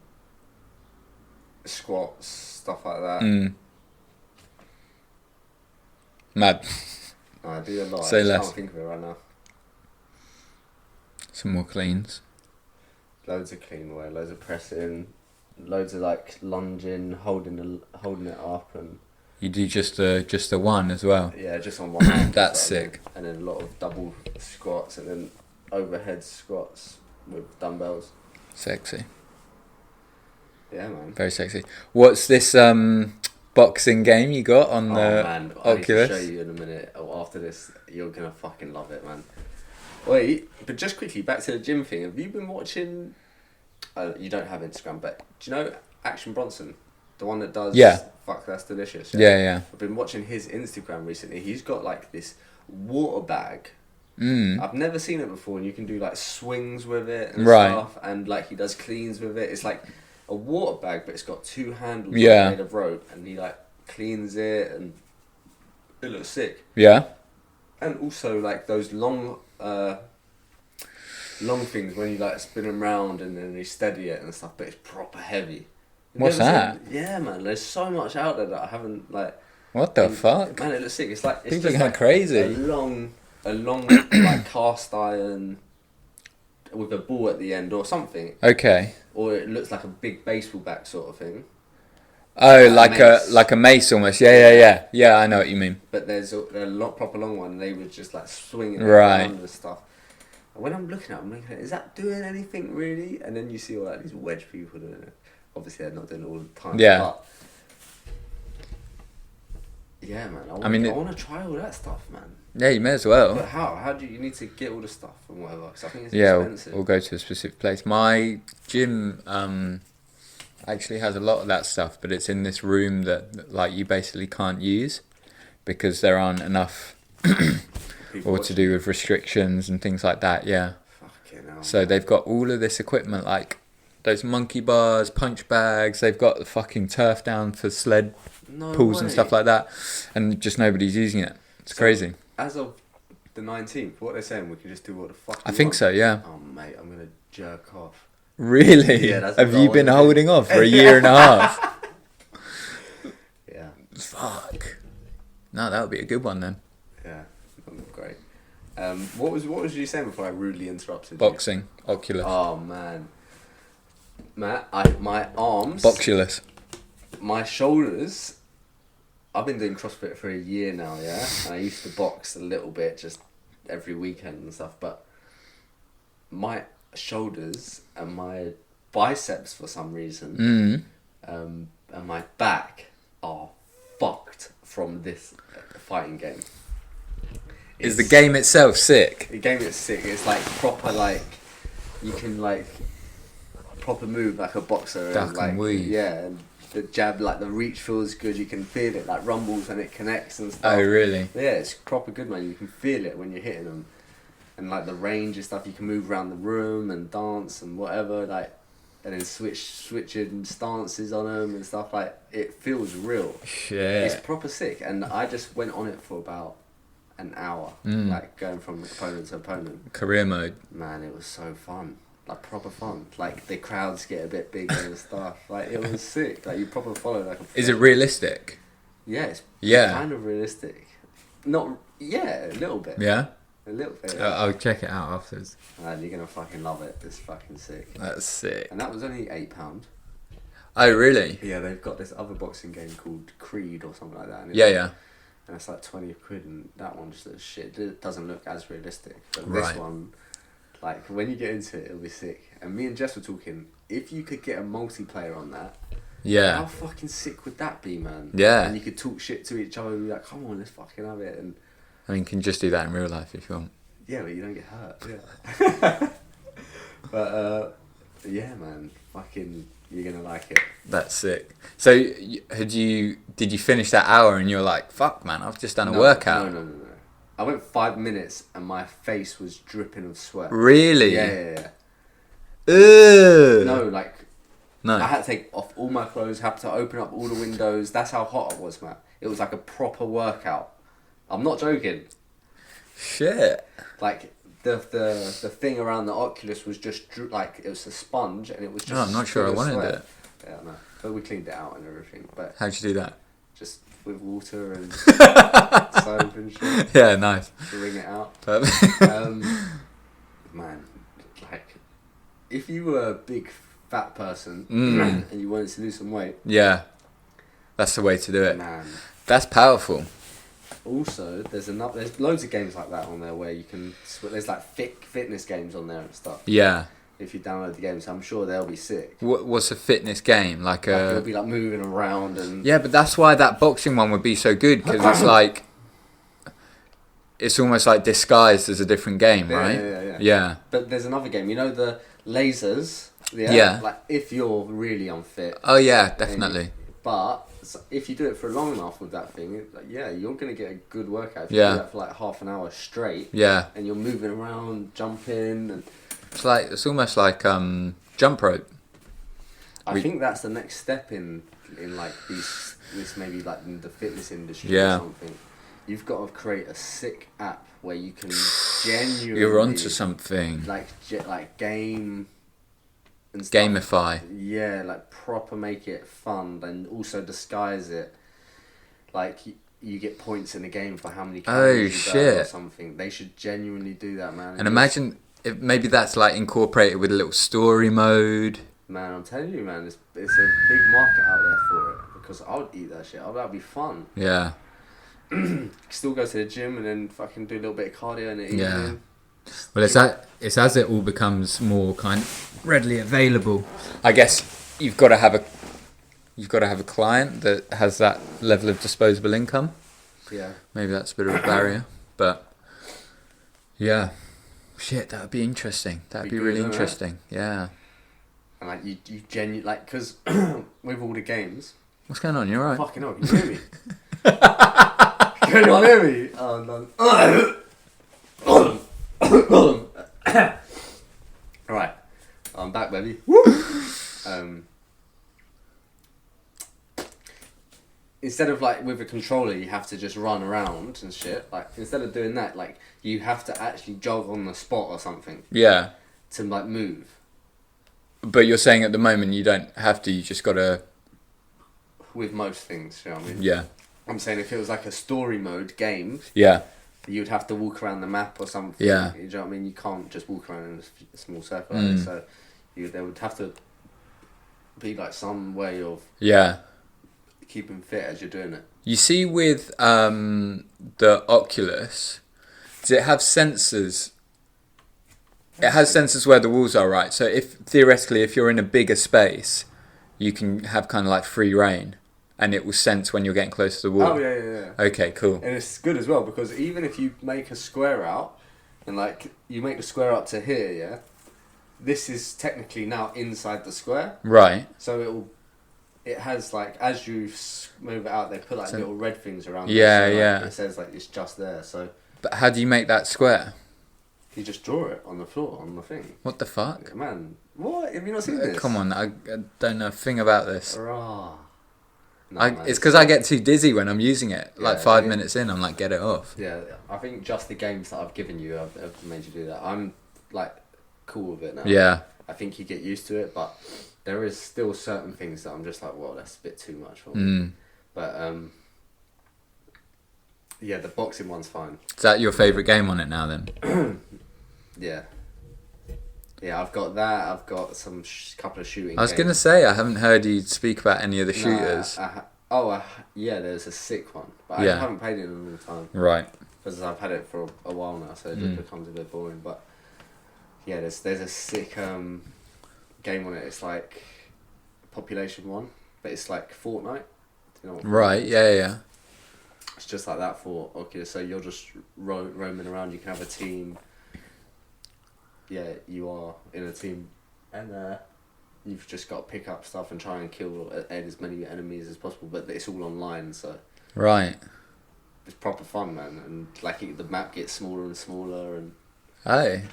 squats, stuff like that. Mm. Mad. No, I do a lot. Say I just less. can't think of it right now. Some more cleans. Loads of clean weight, loads of pressing, loads of like lunging, holding it up, and You do just the one as well. yeah, just on one arm. That's so, sick. And then a lot of double squats, and then overhead squats with dumbbells. Sexy. Yeah, man. Very sexy. What's this boxing game you got on Oh the man, I need to Oculus? show you in a minute. Oh, after this, you're gonna fucking love it, man. Wait, but just quickly back to the gym thing. Have you been watching? You don't have Instagram, but do you know Action Bronson, the one that does? Yeah. Fuck, that's delicious. Yeah. I've been watching his Instagram recently. He's got like this water bag. Mm. I've never seen it before, and you can do like swings with it and Right. stuff, and like he does cleans with it. It's like a water bag, but it's got 2 handles Yeah. made of rope, and he like cleans it, and it looks sick. Yeah. And also like those long things when you like spin them round and then you steady it and stuff, but it's proper heavy. Have you What's ever that? seen- Yeah, man. There's so much out there that I haven't like. What the fuck? Man, it looks sick. It's like it's People are just going like crazy. a long like cast iron with a ball at the end or something, Okay. or it looks like a big baseball bat sort of thing. Oh, Like mace. like a mace almost. Yeah. Yeah, I know what you mean. But there's a lot proper long one, and they were just like swinging it Right. around and stuff. And when I'm looking at it, I'm looking at, is that doing anything really? And then you see all like these wedge people doing it. Obviously, they're not doing it all the time. Yeah. But Yeah, man. I mean, want to try all that stuff, man. Yeah, you may as well. But how? How do you need to get all the stuff and whatever? Because I think it's Yeah, expensive. we'll go to a specific place. My gym actually has a lot of that stuff, but it's in this room that like you basically can't use because there aren't enough, or to do with restrictions and things like that. Yeah. Fucking hell. So they've got all of this equipment, like those monkey bars, punch bags. They've got the fucking turf down for sled pools and stuff like that, and just nobody's using it. It's crazy. As of the 19th, what they're saying, we can just do what the fuck I think so, yeah. Oh, mate, I'm going to jerk off. Really? Yeah, that's Have what you I been wanna holding off for a year and a half? Yeah. Fuck. No, that would be a good one then. Yeah, great. What was you saying before I rudely interrupted you? Boxing, Oculus. Oh, man. Matt, my arms... Boxulus. My shoulders... I've been doing CrossFit for a year now, yeah? And I used to box a little bit, just every weekend and stuff, but my shoulders and my biceps, for some reason, and my back are fucked from this fighting game. Is the game itself sick? The game is sick. It's like proper, like, you can, like, proper move like a boxer. Duck and, like, and weave. Yeah, and the jab, like, the reach feels good. You can feel it, like, rumbles and it connects and stuff. Oh, really? Yeah, it's proper good, man. You can feel it when you're hitting them. And, like, the range and stuff, you can move around the room and dance and whatever, like, and then switching stances on them and stuff, like, it feels real. Shit. It's proper sick. And I just went on it for about an hour, like, going from opponent to opponent. Career mode. Man, it was so fun. Like, proper fun. Like, the crowds get a bit bigger and stuff. Like, it was sick. Like, you proper follow, like, a... Is it realistic? Yeah, it's Yeah. kind of realistic. Not... Yeah, a little bit. Yeah? A little bit. I'll check it out afterwards. Man, you're gonna fucking love it. It's fucking sick. That's sick. And that was only £8. Oh, really? Yeah, they've got this other boxing game called Creed or something like that. And Yeah. And it's like 20 quid, and that one just looks shit. It doesn't look as realistic. But Right. this one, like, when you get into it, it'll be sick. And me and Jess were talking, if you could get a multiplayer on that, Yeah. how fucking sick would that be, man? Yeah. And you could talk shit to each other and be like, come on, let's fucking have it. And I mean, you can just do that in real life if you want. yeah, but you don't get hurt. Yeah. But, yeah, man, fucking, you're gonna like it. That's sick. So, did you finish that hour and you're like, fuck, man, I've just done a workout? No. I went 5 minutes and my face was dripping of sweat. Really? Yeah. Ugh. No, like, No. I had to take off all my clothes, had to open up all the windows. That's how hot it was, man. It was like a proper workout. I'm not joking. Shit. Like, the thing around the Oculus was just, like, it was a sponge and it was just... Oh, I'm not sure I full of wanted sweat. it. Yeah, no. But we cleaned it out and everything. But How'd you do that? just with water and soap and shit Yeah, nice. to wring it out. Perfect. Man, like, if you were a big fat person and you wanted to lose some weight, Yeah. That's the way to do it. man. That's powerful. Also, there's loads of games like that on there where you can. There's like fitness games on there and stuff. Yeah. If you download the games, I'm sure they'll be sick. What's a fitness game? Like It'll be like moving around and. Yeah, but that's why that boxing one would be so good, because it's like, it's almost like disguised as a different game, right? Yeah. But there's another game. You know the lasers. Yeah. Like if you're really unfit. Oh yeah, definitely. But if you do it for long enough with that thing, you're gonna get a good workout. If you Yeah. do that for like half an hour straight. Yeah. And you're moving around, jumping, and. It's almost like jump rope. I think that's the next step in like this maybe like in the fitness industry Yeah. or something. You've got to create a sick app where you can genuinely. You're onto something. Like game. And stuff. Gamify. Yeah, like proper make it fun and also disguise it. Like you get points in the game for how many calories you burn or something. They should genuinely do that, man. And imagine if maybe that's like incorporated with a little story mode. Man, I'm telling you, man, it's a big market out there for it because I would eat that shit. That'd be fun. Yeah. Still go to the gym and then fucking do a little bit of cardio in the evening. Yeah. Well, it's as it all becomes more kind of readily available. I guess you've got to have a client that has that level of disposable income. Yeah. maybe that's a bit of a barrier. But yeah, shit, that would be interesting. That'd Be be good, really wouldn't it? interesting. Yeah. And like you genuinely like because with all the games, What's going on? You alright? fucking hell, can you hear me? Can you hear me? Oh no. Right, I'm back, baby. Instead of like with a controller, you have to just run around and shit. Like instead of doing that, like you have to actually jog on the spot or something Yeah. to like move. But you're saying at the moment you don't have to. You just gotta. With most things, you know what I mean? Yeah. I'm saying if it was like a story mode game, Yeah. you'd have to walk around the map or something. Yeah. You know what I mean? You can't just walk around in a small circle like this. So there would have to be like some way of Yeah. keeping fit as you're doing it. You see, with the Oculus, does it have sensors? It has sensors where the walls are, right? So if theoretically, if you're in a bigger space, you can have kind of like free reign, and it will sense when you're getting close to the wall. Oh yeah. Okay, cool. And it's good as well because even if you make a square out, and like you make the square up to here, yeah, this is technically now inside the square. Right. So it has like as you move it out, they put like little red things around. Yeah, it, so, like, yeah. It says like it's just there. So But how do you make that square? you just draw it on the floor on the thing. What the fuck? Man, what have you not seen this? Come on, I don't know a thing about this. Rah. No, I, man, it's because I get too dizzy when I'm using it. Like Yeah, 5 yeah. minutes in, I'm like, get it off. Yeah, I think just the games that I've given you have made you do that. I'm like cool with it now. Yeah. I think you get used to it, but there is still certain things that I'm just like, well, that's a bit too much for me. Mm. But yeah, the boxing one's fine. Is that your favourite game on it now then? Yeah. Yeah, I've got that. I've got some couple of shooting. I was games. going to say, I haven't heard you speak about any of the shooters. Yeah, there's a sick one, but Yeah. I haven't played it in a long time Right. because I've had it for a while now, so it just becomes a bit boring. But yeah, there's a sick game on it. It's like Population 1, but it's like Fortnite. Do you know what Right, Fortnite is? yeah. It's just like that for Oculus. So you're just roaming around. You can have a team. Yeah, you are in a team, and you've just got to pick up stuff and try and kill as many enemies as possible. But it's all online, so Right. it's proper fun, man. And like the map gets smaller and smaller, and Hey.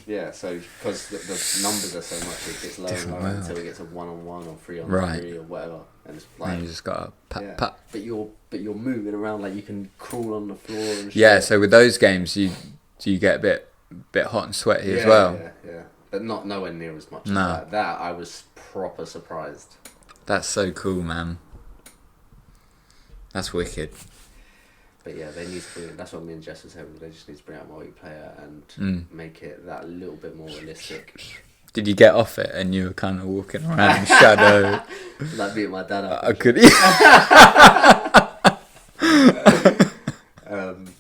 yeah. So because the numbers are so much, it gets lower and Different lower world. until it gets a 1-on-1 or 3-on-3 Right. or whatever. And it's And like you just got to pat, yeah. pat. But you're moving around, like you can crawl on the floor and shit. Yeah, so with those games, you get a bit hot and sweaty as well. Yeah. But not nowhere near as much. No. Like that, I was proper surprised. That's so cool, man. That's wicked. But yeah, they need to. That's what me and Jess were saying. They just need to bring out multiplayer and make it that little bit more realistic. Did you get off it and you were kind of walking around in shadow? Like beating my dad up. I could.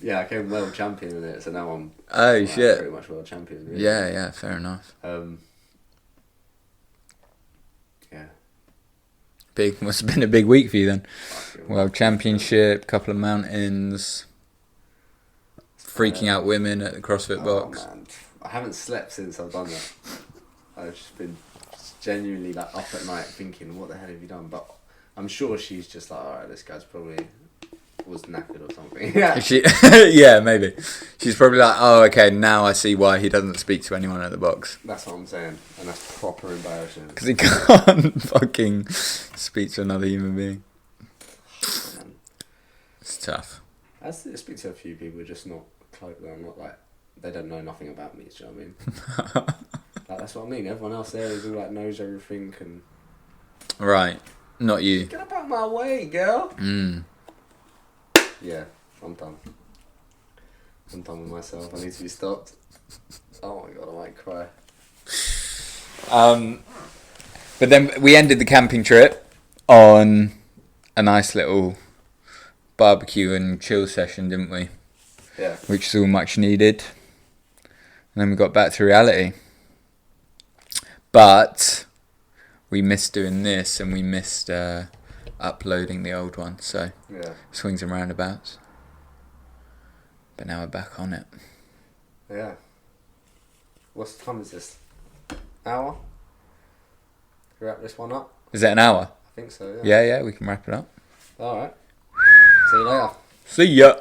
Yeah, I came world champion in it, so now I'm. Oh like, shit. pretty much world champion. Really. Yeah, fair enough. Yeah. Big must have been a big week for you then. Fucking World Championship, couple of mountains, freaking out women at the CrossFit box. Man. I haven't slept since I've done that. I've just been genuinely like up at night thinking, what the hell have you done? But I'm sure she's just like, alright, this guy's probably was knackered or something. Yeah. She, yeah, maybe. She's probably like, oh, okay, now I see why he doesn't speak to anyone at the box. That's what I'm saying, and that's proper embarrassing. Because he can't fucking speak to another human being. Man. It's tough. I speak to a few people, just not close. I'm not like they don't know nothing about me. Do you know what I mean? Like, that's what I mean. Everyone else there is all like knows everything and. Right, not you. Get up out my way, girl. Mm. Yeah, I'm done. I'm done with myself. I need to be stopped. Oh my god, I might cry. But then we ended the camping trip on a nice little barbecue and chill session, didn't we? Yeah. Which is all much needed. And then we got back to reality. But we missed doing this and we missed uploading the old one. So Yeah. swings and roundabouts. But now we're back on it. Yeah. What time is this? Hour? Wrap this one up? Is it an hour? I think so, yeah. Yeah, we can wrap it up. Alright. See you later. See ya.